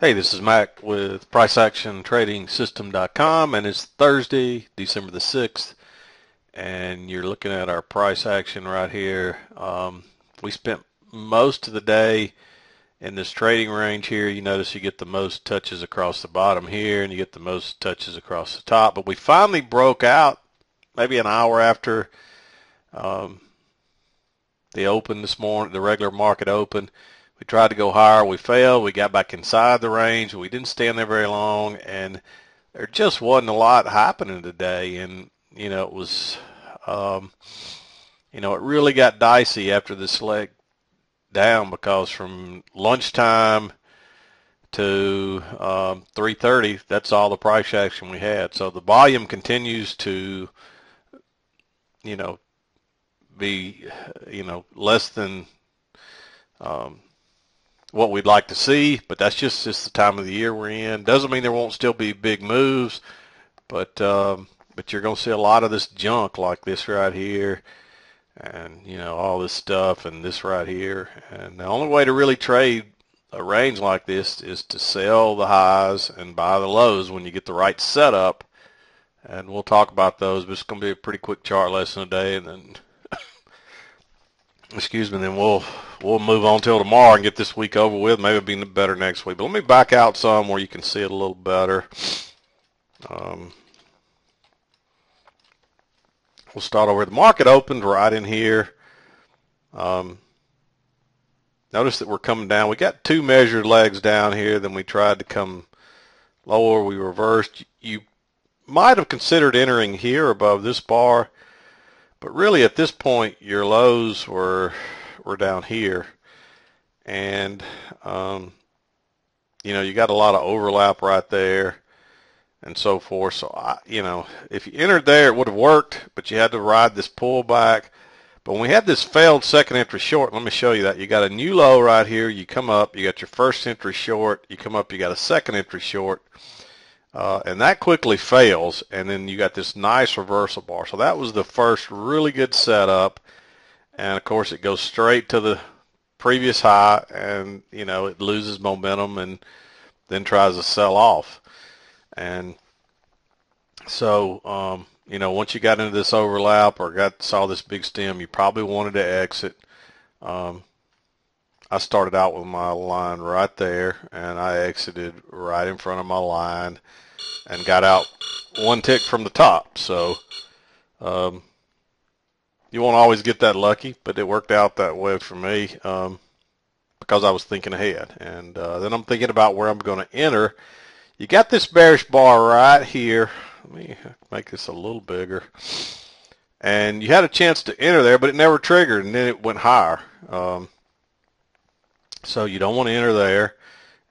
Hey, this is Mac with PriceActionTradingSystem.com, and it's Thursday, December the 6th, and you're looking at our price action right here. We spent most of the day in this trading range here. You notice you get the most touches across the bottom here, and you get the most touches across the top, but we finally broke out maybe an hour after um, the open this morning, the regular market open. We tried to go higher. We failed. We got back inside the range. We didn't stand there very long, and there just wasn't a lot happening today. And it was, um, it really got dicey after this leg down because from lunchtime to 3:30, that's all the price action we had. So the volume continues to, you know, be, less than um, what we'd like to see, but that's just the time of the year we're in. Doesn't mean there won't still be big moves, but you're going to see a lot of this junk like this right here, and all this stuff and this right here. And the only way to really trade a range like this is to sell the highs and buy the lows when you get the right setup. And we'll talk about those, but it's going to be a pretty quick chart lesson today, and then excuse me, then we'll move on till tomorrow and get this week over with. Maybe it'll be better next week. But let me back out some where you can see it a little better. Um, we'll start over. The market opened right in here. Um, notice that we're coming down. We got two measured legs down here. Then we tried to come lower. We reversed. You might have considered entering here above this bar, but really at this point your lows were down here. And you got a lot of overlap right there and so forth. So if you entered there, it would have worked, but you had to ride this pullback. But when we had this failed second entry short, let me show you that. You got a new low right here. You come up, you got your first entry short. You come up, you got a second entry short. And that quickly fails, and then you got this nice reversal bar. So that was the first really good setup. And of course, it goes straight to the previous high, and it loses momentum and then tries to sell off. And so once you got into this overlap or saw this big stem, you probably wanted to exit. I started out with my line right there, and I exited right in front of my line and got out one tick from the top. So you won't always get that lucky, but it worked out that way for me because I was thinking ahead. And then I'm thinking about where I'm going to enter. You got this bearish bar right here. Let me make this a little bigger. And you had a chance to enter there, but it never triggered, and then it went higher. So you don't want to enter there.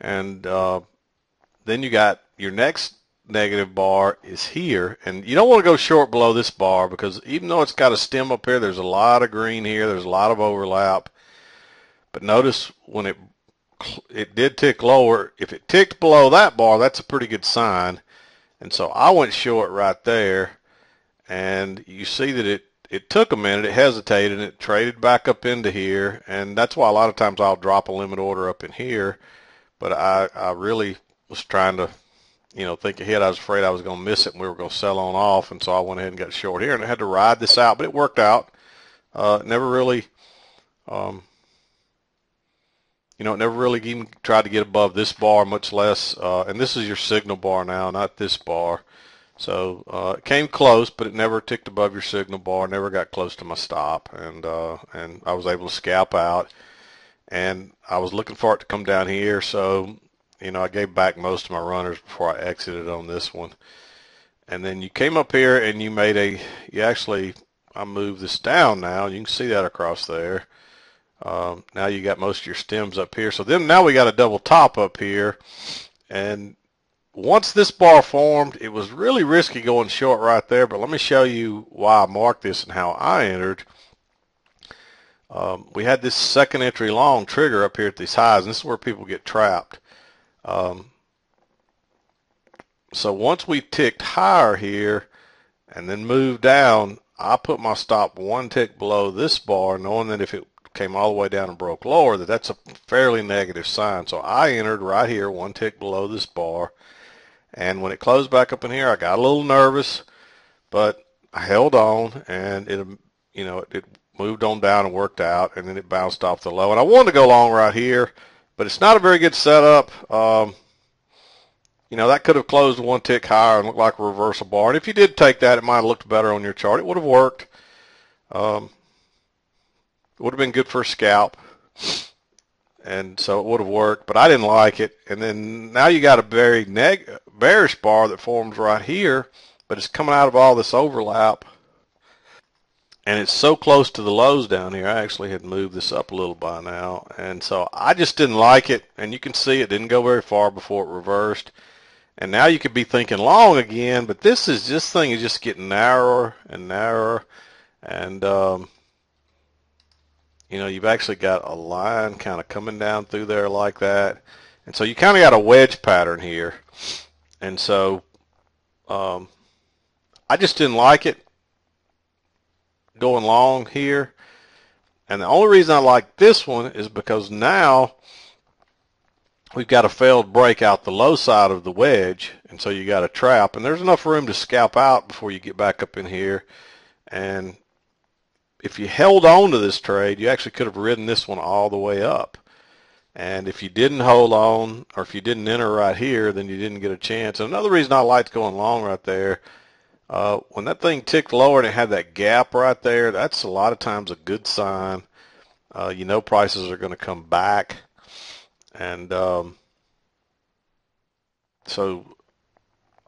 And then you got your next negative bar is here, and you don't want to go short below this bar because even though it's got a stem up here, there's a lot of green here, there's a lot of overlap. But notice when it did tick lower, if it ticked below that bar, that's a pretty good sign. And so I went short right there, and you see that it took a minute, it hesitated, and it traded back up into here, and that's why a lot of times I'll drop a limit order up in here. But I really was trying to think ahead. I was afraid I was going to miss it and we were going to sell on off, and so I went ahead and got short here, and I had to ride this out, but it worked out. Never really, never really even tried to get above this bar, much less, and this is your signal bar now, not this bar. So it came close, but it never ticked above your signal bar, never got close to my stop, and I was able to scalp out, and I was looking for it to come down here, so I gave back most of my runners before I exited on this one. And then you came up here and I moved this down now. You can see that across there. Now you got most of your stems up here. So then now we got a double top up here. And once this bar formed, it was really risky going short right there. But let me show you why I marked this and how I entered. We had this second entry long trigger up here at these highs, and this is where people get trapped. So once we ticked higher here and then moved down, I put my stop one tick below this bar, knowing that if it came all the way down and broke lower, that's a fairly negative sign. So I entered right here, one tick below this bar, and when it closed back up in here, I got a little nervous, but I held on, and it moved on down and worked out, and then it bounced off the low. And I wanted to go long right here, but it's not a very good setup. That could have closed one tick higher and looked like a reversal bar. And if you did take that, it might have looked better on your chart. It would have worked. It would have been good for a scalp. And so it would have worked, but I didn't like it. And then now you got a very bearish bar that forms right here, but it's coming out of all this overlap. And it's so close to the lows down here. I actually had moved this up a little by now. And so I just didn't like it. And you can see it didn't go very far before it reversed. And now you could be thinking long again, but this thing is just getting narrower and narrower. And, you've actually got a line kind of coming down through there like that. And so you kind of got a wedge pattern here. And so I just didn't like it going long here. And the only reason I like this one is because now we've got a failed break out the low side of the wedge, and so you got a trap, and there's enough room to scalp out before you get back up in here. And if you held on to this trade, you actually could have ridden this one all the way up. And if you didn't hold on, or if you didn't enter right here, then you didn't get a chance. And another reason I liked going long right there, when that thing ticked lower and it had that gap right there, that's a lot of times a good sign. Prices are going to come back. And so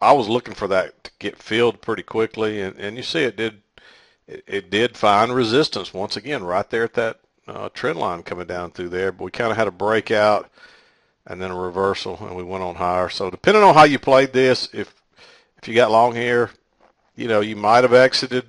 I was looking for that to get filled pretty quickly, and you see it did find resistance once again right there at that trend line coming down through there. But we kind of had a breakout and then a reversal, and we went on higher. So depending on how you played this, if you got long here, you might have exited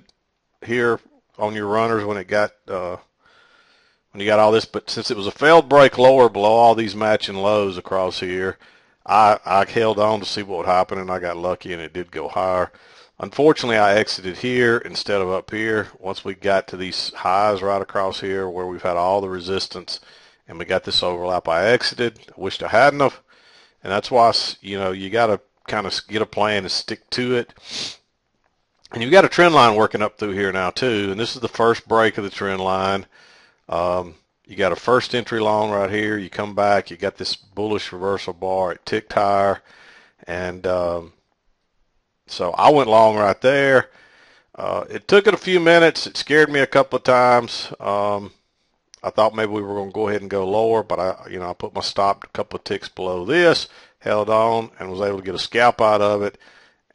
here on your runners when it got when you got all this, but since it was a failed break lower below all these matching lows across here, I held on to see what would happen, and I got lucky, and it did go higher. Unfortunately, I exited here instead of up here. Once we got to these highs right across here where we've had all the resistance and we got this overlap, I exited. I wished I hadn't have, and that's why, you got to kind of get a plan and stick to it. And you've got a trend line working up through here now too, and this is the first break of the trend line. You got a first entry long right here. You come back, you got this bullish reversal bar. It ticked higher, and so I went long right there. It took it a few minutes. It scared me a couple of times. I thought maybe we were going to go ahead and go lower, but I put my stop a couple of ticks below this, held on, and was able to get a scalp out of it.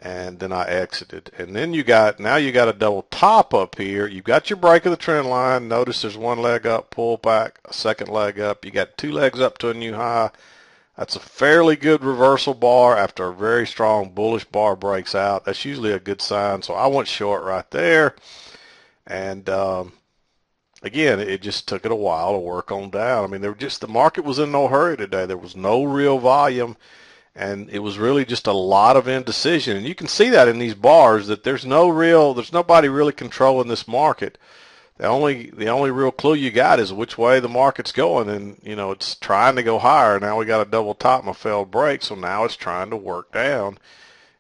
And then I exited. And then now you got a double top up here. You've got your break of the trend line. Notice there's one leg up, pull back, a second leg up. You got two legs up to a new high. That's a fairly good reversal bar after a very strong bullish bar breaks out. That's usually a good sign. So I went short right there. And again, it just took it a while to work on down. I mean, the market was in no hurry today. There was no real volume. And it was really just a lot of indecision. And you can see that in these bars that there's nobody really controlling this market. The only real clue you got is which way the market's going. And, it's trying to go higher. Now we got a double top and a failed break. So now it's trying to work down.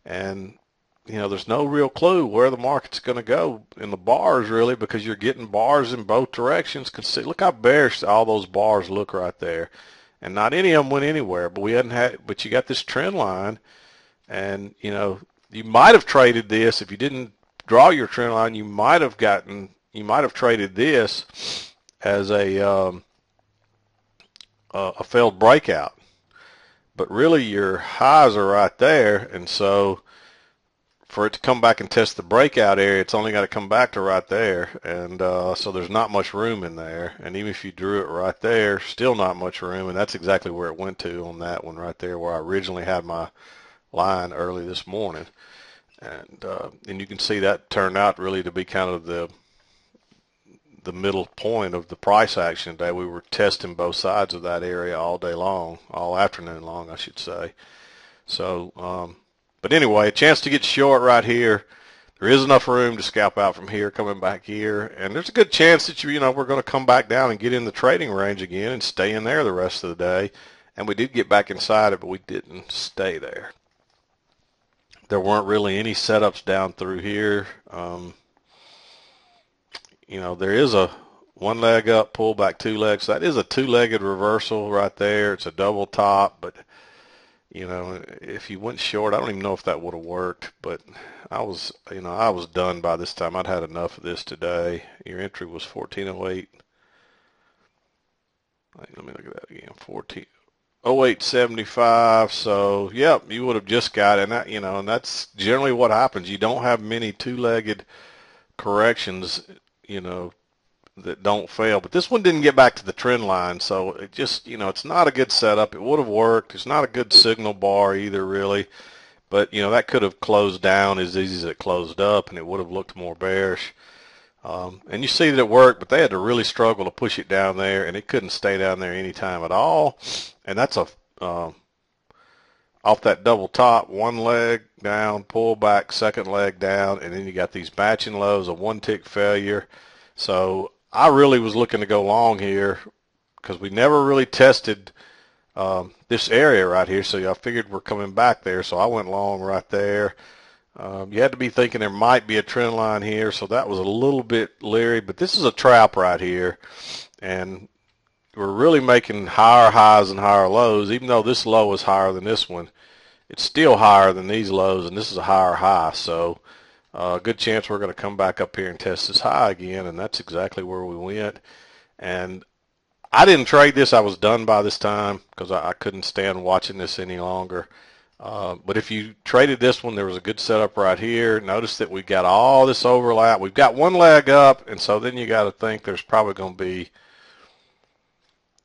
And, there's no real clue where the market's going to go in the bars really, because you're getting bars in both directions. Look how bearish all those bars look right there. And not any of them went anywhere, but you got this trend line, and you might have traded this if you didn't draw your trend line. You might have traded this as a failed breakout, but really your highs are right there, and so for it to come back and test the breakout area, it's only got to come back to right there, and so there's not much room in there. And even if you drew it right there, still not much room, and that's exactly where it went to on that one right there, where I originally had my line early this morning. And you can see that turned out really to be kind of the middle point of the price action today. We were testing both sides of that area all day long, all afternoon long, I should say. So but anyway, a chance to get short right here. there is enough room to scalp out from here, coming back here, and there's a good chance that we're going to come back down and get in the trading range again and stay in there the rest of the day. And we did get back inside it, but we didn't stay there. There weren't really any setups down through here. There is a one leg up, pull back two legs. So that is a two-legged reversal right there. It's a double top, but if you went short, I don't even know if that would have worked, but I was done by this time. I'd had enough of this today. Your entry was 1408. Let me look at that again. 1408.75. So, yep, you would have just got it. And and that's generally what happens. You don't have many two-legged corrections, that don't fail. But this one didn't get back to the trend line, so it just, it's not a good setup. It would have worked. It's not a good signal bar either, really. But, that could have closed down as easy as it closed up, and it would have looked more bearish. And you see that it worked, but they had to really struggle to push it down there, and it couldn't stay down there any time at all. And that's off that double top, one leg down, pull back, second leg down, and then you got these batching lows, a one-tick failure. So I really was looking to go long here because we never really tested this area right here, so I figured we're coming back there, so I went long right there. You had to be thinking there might be a trend line here, so that was a little bit leery, but this is a trap right here, and we're really making higher highs and higher lows. Even though this low is higher than this one, it's still higher than these lows, and this is a higher high, so good chance we're going to come back up here and test this high again, and that's exactly where we went. And I didn't trade this. I was done by this time because I couldn't stand watching this any longer. But if you traded this one, there was a good setup right here. Notice that we've got all this overlap. We've got one leg up, and so then you got to think there's probably going to be,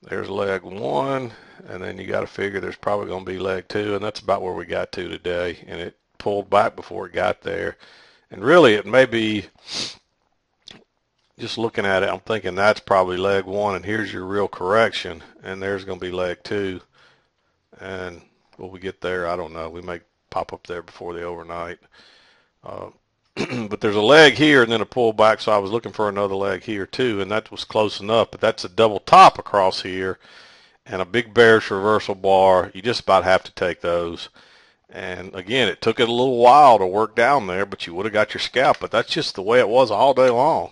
there's leg one, and then you got to figure there's probably going to be leg two, and that's about where we got to today. And it pulled back before it got there. And really, it may be, just looking at it, I'm thinking that's probably leg one, and here's your real correction, and there's going to be leg two. And will we get there? I don't know. We may pop up there before the overnight. But there's a leg here and then a pull back, so I was looking for another leg here too, and that was close enough. But that's a double top across here and a big bearish reversal bar. You just about have to take those. And again, it took it a little while to work down there, but you would have got your scalp. But that's just the way it was all day long.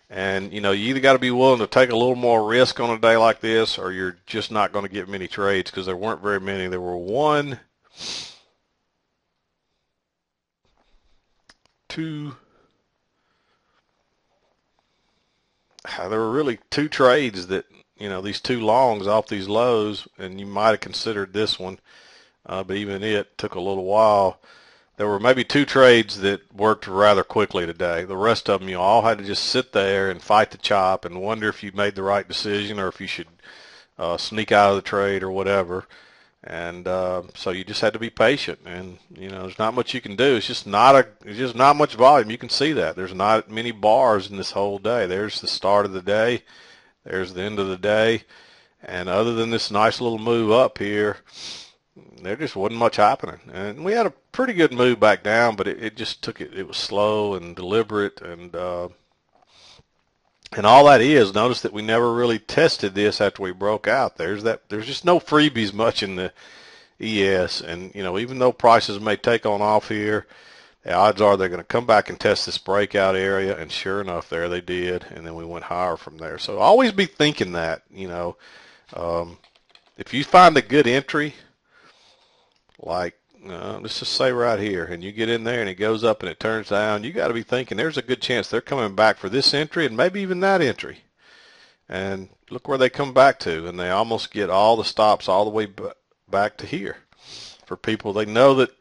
And, you either got to be willing to take a little more risk on a day like this, or you're just not going to get many trades, because there weren't very many. There were one, two, there were really two trades that, these two longs off these lows, and you might have considered this one, but even it took a little while. There were maybe two trades that worked rather quickly today. The rest of them, you all had to just sit there and fight the chop and wonder if you made the right decision or if you should sneak out of the trade or whatever. And so you just had to be patient. And there's not much you can do. It's just not much volume. You can see that there's not many bars in this whole day. There's the start of the day. There's the end of the day. And other than this nice little move up here, there just wasn't much happening. And we had a pretty good move back down, but it just took it. It was slow and deliberate, and all that is. Notice that we never really tested this after we broke out. There's just no freebies much in the ES, and even though prices may take on off here, the odds are they're going to come back and test this breakout area, and sure enough, there they did, and then we went higher from there. So always be thinking that, if you find a good entry, like let's just say right here, and you get in there and it goes up and it turns down, you got to be thinking there's a good chance they're coming back for this entry and maybe even that entry. And look where they come back to, and they almost get all the stops all the way back to here. For people, they know that,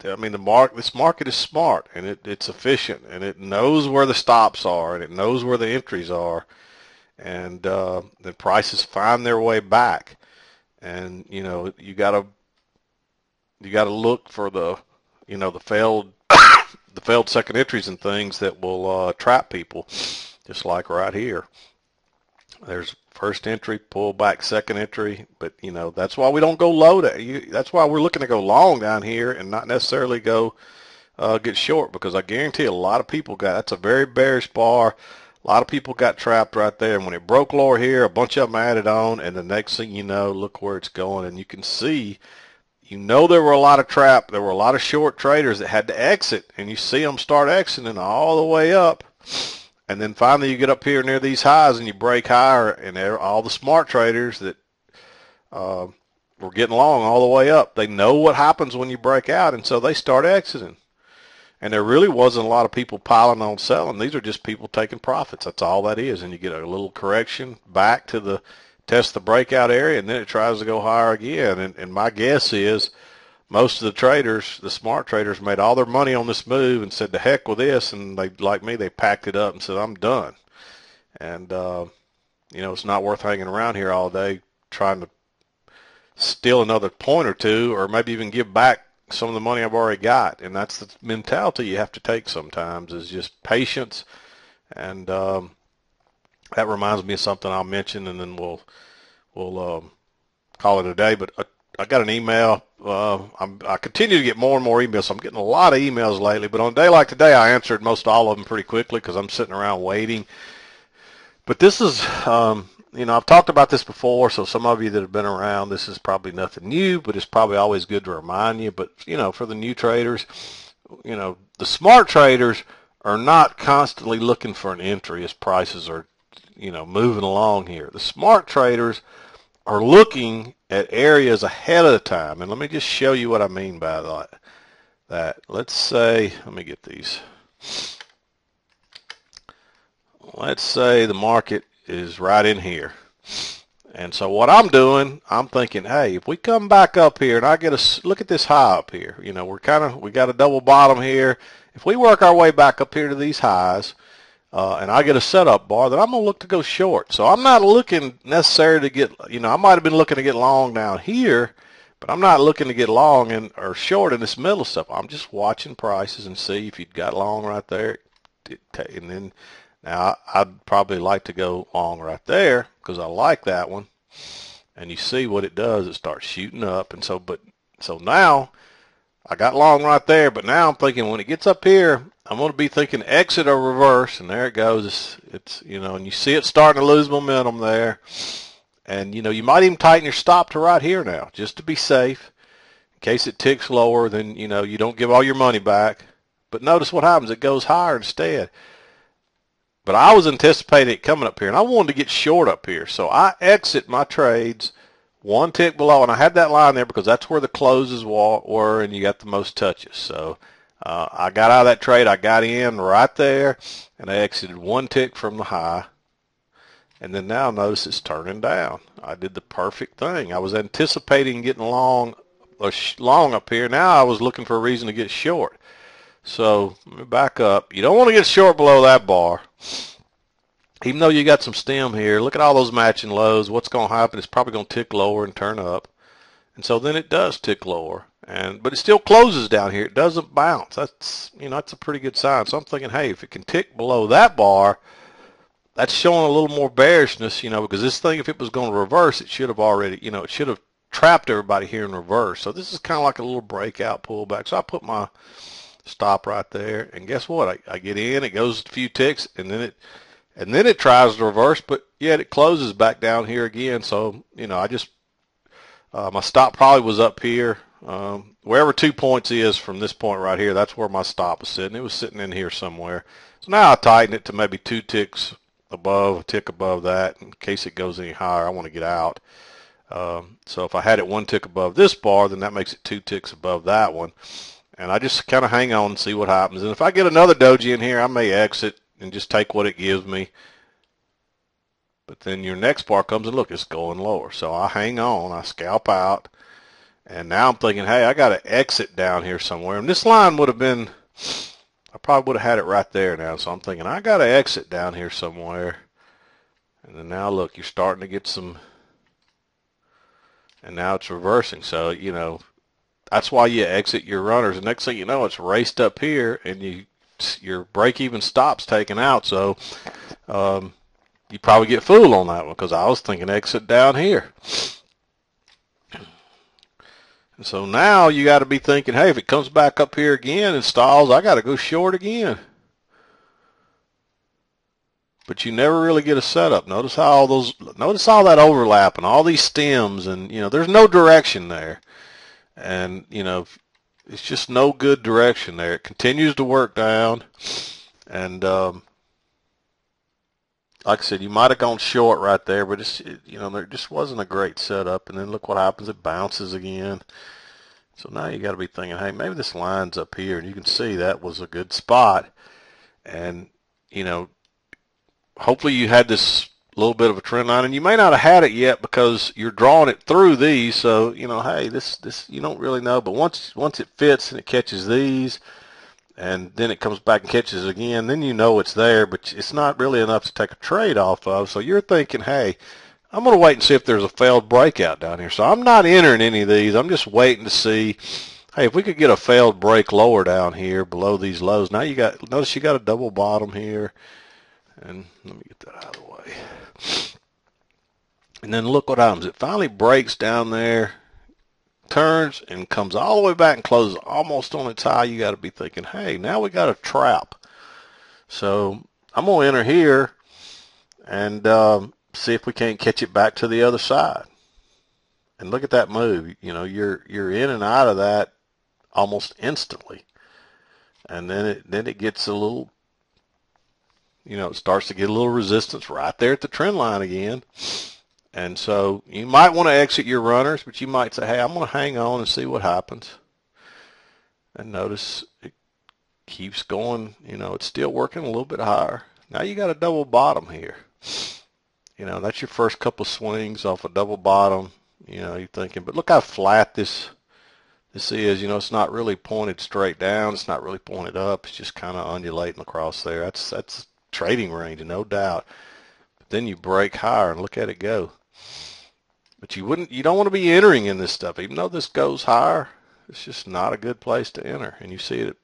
this market is smart, and it's efficient, and it knows where the stops are, and it knows where the entries are, and the prices find their way back. And you got to look for the failed second entries and things that will trap people, just like right here. There's first entry, pull back, second entry, but that's why we don't go low. That's why we're looking to go long down here and not necessarily go get short, because I guarantee a lot of people that's a very bearish bar. A lot of people got trapped right there, and when it broke lower here, a bunch of them added on, and the next thing you know, look where it's going, and you can see, there were a lot of there were a lot of short traders that had to exit, and you see them start exiting all the way up, and then finally you get up here near these highs and you break higher, and all the smart traders that were getting long all the way up, they know what happens when you break out, and so they start exiting. And there really wasn't a lot of people piling on selling. These are just people taking profits. That's all that is. And you get a little correction back to test the breakout area, and then it tries to go higher again. And my guess is most of the traders, the smart traders, made all their money on this move and said, "To heck with this." And they, like me, they packed it up and said, "I'm done." And, it's not worth hanging around here all day trying to steal another point or two, or maybe even give back some of the money I've already got. And that's the mentality you have to take sometimes, is just patience. And that reminds me of something I'll mention, and then we'll call it a day. But I got an email. I continue to get more and more emails, so I'm getting a lot of emails lately. But on a day like today, I answered most all of them pretty quickly because I'm sitting around waiting. But this is, I've talked about this before, so some of you that have been around, this is probably nothing new, but it's probably always good to remind you. But, for the new traders, the smart traders are not constantly looking for an entry as prices are, moving along here. The smart traders are looking at areas ahead of time. And let me just show you what I mean by that. Let's say, let me get these. Let's say the market is right in here. And so what I'm doing, I'm thinking, hey, if we come back up here and I get look at this high up here, we got a double bottom here. If we work our way back up here to these highs, and I get a setup bar, then I'm going to look to go short. So I'm not looking necessarily to get, I might have been looking to get long down here, but I'm not looking to get long or short in this middle stuff. I'm just watching prices and see if you've got long right there. And then now I'd probably like to go long right there because I like that one. And you see what it does, it starts shooting up. And so now I got long right there, but now I'm thinking when it gets up here, I'm going to be thinking exit or reverse, and there it goes. It's and you see it starting to lose momentum there. And, you might even tighten your stop to right here now, just to be safe. In case it ticks lower, then, you don't give all your money back. But notice what happens. It goes higher instead. But I was anticipating it coming up here, and I wanted to get short up here. So I exit my trades one tick below, and I had that line there because that's where the closes were, and you got the most touches. So I got out of that trade. I got in right there, and I exited one tick from the high. And then now notice it's turning down. I did the perfect thing. I was anticipating getting long up here. Now I was looking for a reason to get short. So let me back up. You don't want to get short below that bar. Even though you got some stem here, look at all those matching lows. What's going to happen is probably going to tick lower and turn up. And so then it does tick lower. But it still closes down here. It doesn't bounce. That's a pretty good sign. So I'm thinking, hey, if it can tick below that bar, that's showing a little more bearishness, because this thing, if it was going to reverse, it should have already, it should have trapped everybody here in reverse. So this is kind of like a little breakout pullback. So I put my stop right there, and guess what? I get in, it goes a few ticks, and then it tries to reverse, but yet it closes back down here again. So I just my stop probably was up here, wherever 2 points is from this point right here. That's where my stop was sitting. It was sitting in here somewhere. So now I tighten it to maybe 2 ticks above, a tick above that, in case it goes any higher. I want to get out. So if I had it 1 tick above this bar, then that makes it 2 ticks above that one. And I just kind of hang on and see what happens. And if I get another doji in here, I may exit and just take what it gives me. But then your next bar comes and look, it's going lower. So I hang on, I scalp out. And now I'm thinking, hey, I got to exit down here somewhere. And this line would have been, I probably would have had it right there now. So I'm thinking, I got to exit down here somewhere. And then now look, you're starting to get some, and now it's reversing. So, that's why you exit your runners. The next thing you know, it's raced up here, and your break-even stop's taken out. So you probably get fooled on that one because I was thinking exit down here. And so now you got to be thinking, hey, if it comes back up here again and stalls, I got to go short again. But you never really get a setup. Notice all that overlap and all these stems, and there's no direction there. And it's just no good direction there. It continues to work down, and like I said, you might have gone short right there, but there just wasn't a great setup. And then look what happens. It bounces again. So now you got to be thinking, hey, maybe this line's up here. And you can see that was a good spot. And, hopefully you had this little bit of a trend line. And you may not have had it yet because you're drawing it through these. So, hey, this you don't really know. But once it fits and it catches these, and then it comes back and catches it again, then it's there, but it's not really enough to take a trade off of. So you're thinking, hey, I'm going to wait and see if there's a failed breakout down here. So I'm not entering any of these. I'm just waiting to see, hey, if we could get a failed break lower down here below these lows. Now notice you got a double bottom here. And let me get that out of the way. And then look what happens. It finally breaks down there, turns and comes all the way back and closes almost on its high. You got to be thinking, hey, now we got a trap. So I'm going to enter here and see if we can't catch it back to the other side. And look at that move. You're in and out of that almost instantly. And then it gets a little, it starts to get a little resistance right there at the trend line again. And so you might want to exit your runners, but you might say, hey, I'm going to hang on and see what happens. And notice it keeps going. It's still working a little bit higher. Now you got a double bottom here. That's your first couple of swings off a double bottom. You're thinking, but look how flat this is. It's not really pointed straight down. It's not really pointed up. It's just kind of undulating across there. That's trading range, no doubt. But then you break higher and look at it go. But you don't want to be entering in this stuff. Even though this goes higher, it's just not a good place to enter. And you see it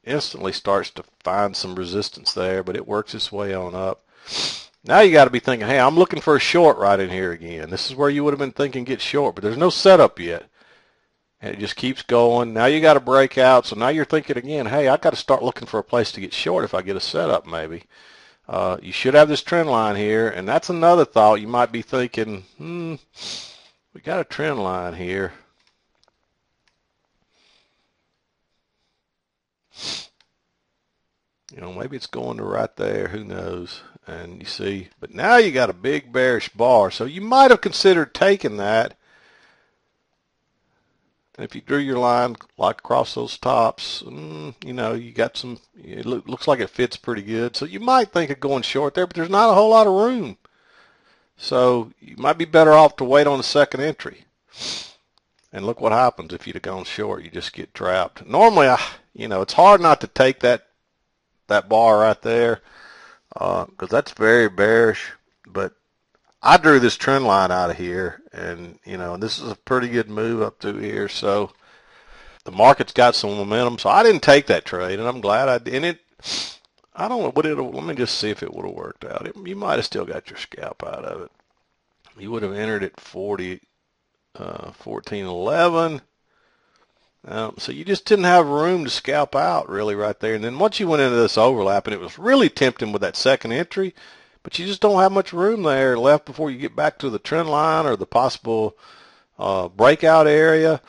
instantly starts to find some resistance there, but it works its way on up. Now you got to be thinking, hey, I'm looking for a short right in here again. This is where you would have been thinking get short, but there's no setup yet. And it just keeps going. Now you got to break out. So now you're thinking again, hey, I got to start looking for a place to get short if I get a setup maybe. You should have this trend line here, and that's another thought. You might be thinking, we got a trend line here. Maybe it's going to right there. Who knows? And you see, but now you got a big bearish bar. So you might have considered taking that. And if you drew your line like across those tops, you got some, it looks like it fits pretty good. So you might think of going short there, but there's not a whole lot of room. So you might be better off to wait on the second entry. And look what happens if you'd have gone short. You just get trapped. Normally, it's hard not to take that bar right there because that's very bearish. But I drew this trend line out of here, and this is a pretty good move up through here. So the market's got some momentum. So I didn't take that trade, and I'm glad I did. I don't know. Let me just see if it would have worked out. You might have still got your scalp out of it. You would have entered at 14.11. So you just didn't have room to scalp out really right there. And then once you went into this overlap, and it was really tempting with that second entry, but you just don't have much room there left before you get back to the trend line or the possible breakout area.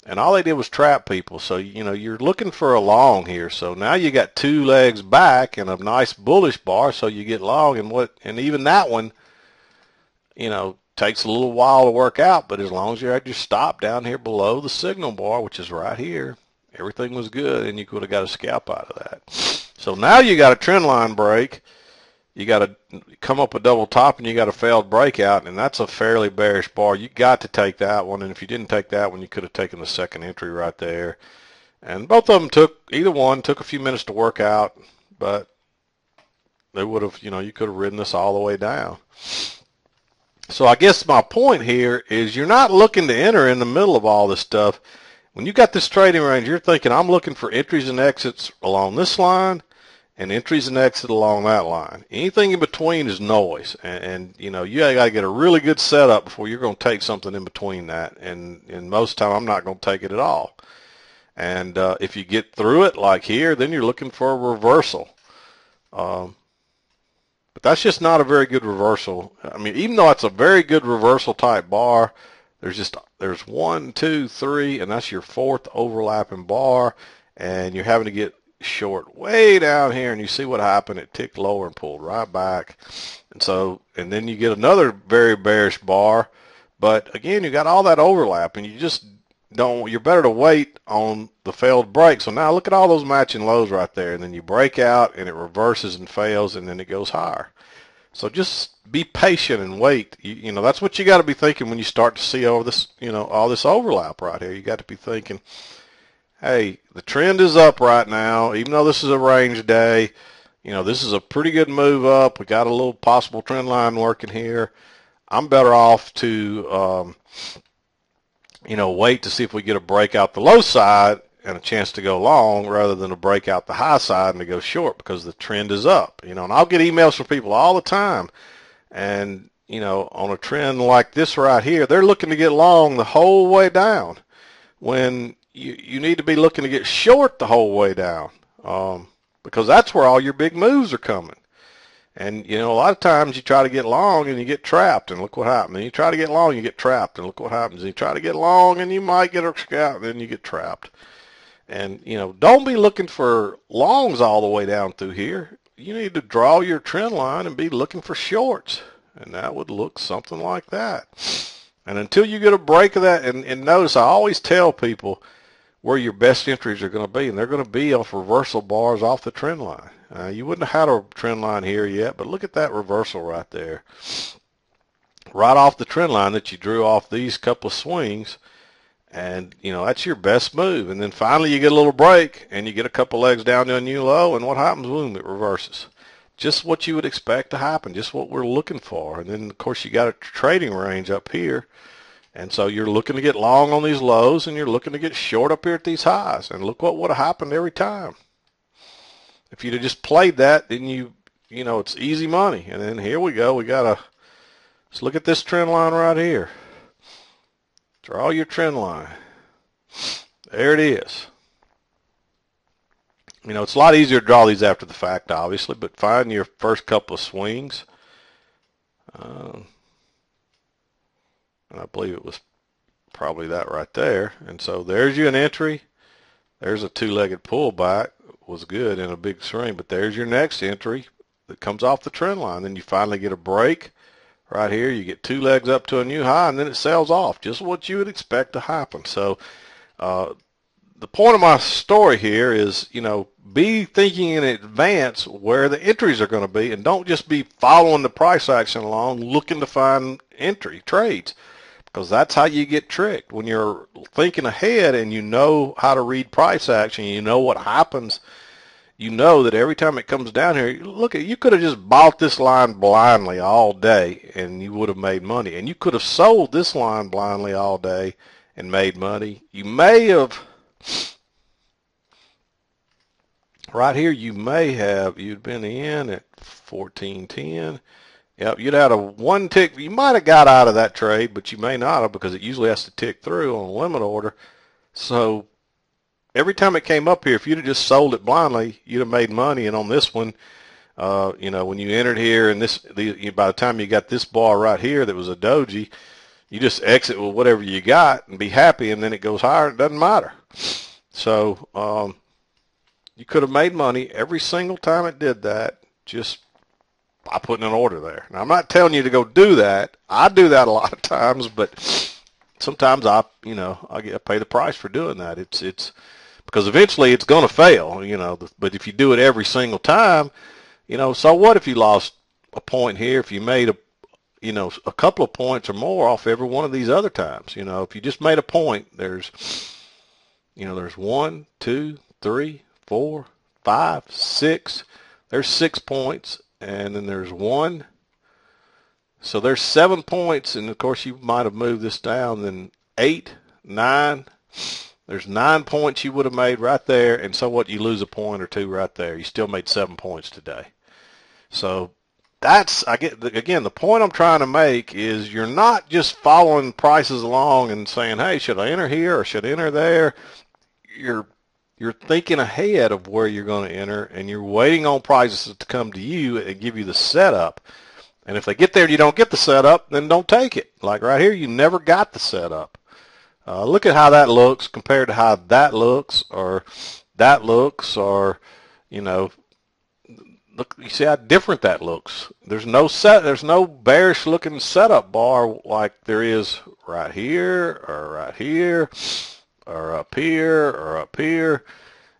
And all they did was trap people. So, you're looking for a long here. So now you got two legs back and a nice bullish bar. So you get long, and even that one, takes a little while to work out. But as long as you're at your stop down here below the signal bar, which is right here, everything was good, and you could have got a scalp out of that. So now you got a trend line break. You got to come up a double top, and you got a failed breakout, and that's a fairly bearish bar. You got to take that one, and if you didn't take that one, you could have taken the second entry right there. And both of them either one took a few minutes to work out, but they would have, you could have ridden this all the way down. So I guess my point here is you're not looking to enter in the middle of all this stuff. When you got this trading range, you're thinking, I'm looking for entries and exits along this line and entries and exit along that line. Anything in between is noise, and you know, you got to get a really good setup before you're going to take something in between that, and most of the time I'm not going to take it at all. And if you get through it like here, then you're looking for a reversal. But that's just not a very good reversal. I mean, even though it's a very good reversal type bar, there's 1, 2, 3, and that's your fourth overlapping bar, and you're having to get short way down here, and you see what happened. It ticked lower and pulled right back. And then you get another very bearish bar, but again, you got all that overlap, and you just don't, you're better to wait on the failed break. So now look at all those matching lows right there, and then you break out and it reverses and fails, and then it goes higher. So just be patient and wait. You know, that's what you got to be thinking when you start to see over this, you know, all this overlap right here. You got to be thinking, hey, the trend is up right now, even though this is a range day. You know, this is a pretty good move up. We got a little possible trend line working here. I'm better off to, you know, wait to see if we get a break out the low side and a chance to go long rather than a break out the high side and to go short because the trend is up. You know, and I'll get emails from people all the time, and, you know, on a trend like this right here, they're looking to get long the whole way down when you need to be looking to get short the whole way down, because that's where all your big moves are coming. And, you know, a lot of times you try to get long and you get trapped, and look what happened. And you try to get long, you get trapped, and look what happens. And you try to get long, and you might get a scalp, and then you get trapped. And, you know, don't be looking for longs all the way down through here. You need to draw your trend line and be looking for shorts, and that would look something like that. And until you get a break of that, and notice I always tell people where your best entries are going to be, and they're going to be off reversal bars off the trend line. You wouldn't have had a trend line here yet, but look at that reversal right there. Right off the trend line that you drew off these couple of swings, and, you know, that's your best move. And then finally you get a little break, and you get a couple legs down to a new low, and what happens? Boom, it reverses. Just what you would expect to happen, just what we're looking for. And then, of course, you got a trading range up here, and so you're looking to get long on these lows, and you're looking to get short up here at these highs. And look what would have happened every time. If you'd have just played that, then you know, it's easy money. And then here we go. Let's look at this trend line right here. Draw your trend line. There it is. You know, it's a lot easier to draw these after the fact, obviously, but find your first couple of swings. And I believe it was probably that right there. And so there's you an entry. There's a two-legged pullback. Was good in a big swing, but there's your next entry that comes off the trend line. Then you finally get a break right here. You get two legs up to a new high, and then it sells off, just what you would expect to happen. So the point of my story here is, you know, be thinking in advance where the entries are going to be, and don't just be following the price action along looking to find entry trades, because that's how you get tricked. When you're thinking ahead and you know how to read price action, you know what happens, you know that every time it comes down here, look, you could have just bought this line blindly all day and you would have made money. And you could have sold this line blindly all day and made money. You may have, right here, you'd been in at 14.10. Yep, you'd had a one tick. You might have got out of that trade, but you may not have, because it usually has to tick through on a limit order. So every time it came up here, if you'd have just sold it blindly, you'd have made money. And on this one, you know, when you entered here, and by the time you got this bar right here that was a doji, you just exit with whatever you got and be happy, and then it goes higher. It doesn't matter. So you could have made money every single time it did that, just by putting an order there. Now, I'm not telling you to go do that. I do that a lot of times, but sometimes I pay the price for doing that. It's because eventually it's going to fail, you know. But if you do it every single time, you know, so what if you lost a point here? If you made a couple of points or more off every one of these other times, you know, if you just made a point, there's 1, 2, 3, 4, 5, 6. There's 6 points. And then there's 1. So there's 7 points, and of course you might have moved this down. Then 8, 9, There's 9 points you would have made right there, and so what? You lose a point or two right there. You still made 7 points today. So again, the point I'm trying to make is you're not just following prices along and saying, hey, should I enter here or should I enter there? You're thinking ahead of where you're going to enter, and you're waiting on prices to come to you and give you the setup. And if they get there and you don't get the setup, then don't take it. Like right here, you never got the setup. Look at how that looks compared to how that looks, or you know, look. You see how different that looks. There's no bearish looking setup bar like there is right here, or right here, or up here, or up here.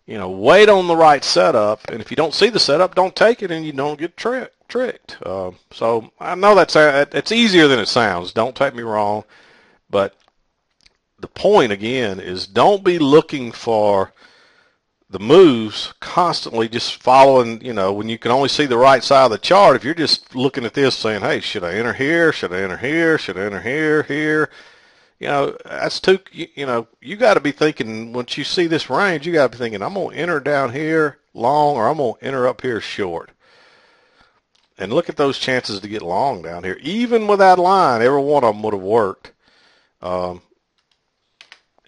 You know, wait on the right setup, and if you don't see the setup, don't take it, and you don't get tricked. So I know it's easier than it sounds. Don't take me wrong, but the point again is don't be looking for the moves constantly, just following, you know, when you can only see the right side of the chart. If you're just looking at this saying, hey, should I enter here? Should I enter here? Should I enter here? You know, that's too, you know, you got to be thinking, once you see this range, you got to be thinking, I'm going to enter down here long, or I'm going to enter up here short. And look at those chances to get long down here. Even with that line, every one of them would have worked.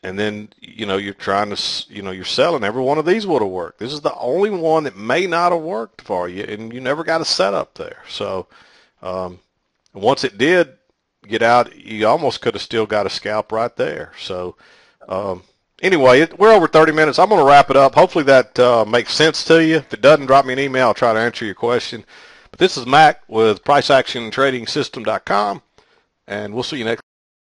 And then, you know, you're trying to, you know, you're selling. Every one of these would have worked. This is the only one that may not have worked for you, and you never got a setup there. So once it did get out, you almost could have still got a scalp right there. So anyway, we're over 30 minutes. I'm going to wrap it up. Hopefully that makes sense to you. If it doesn't, drop me an email. I'll try to answer your question. But this is Mac with PriceActionTradingSystem.com, and we'll see you next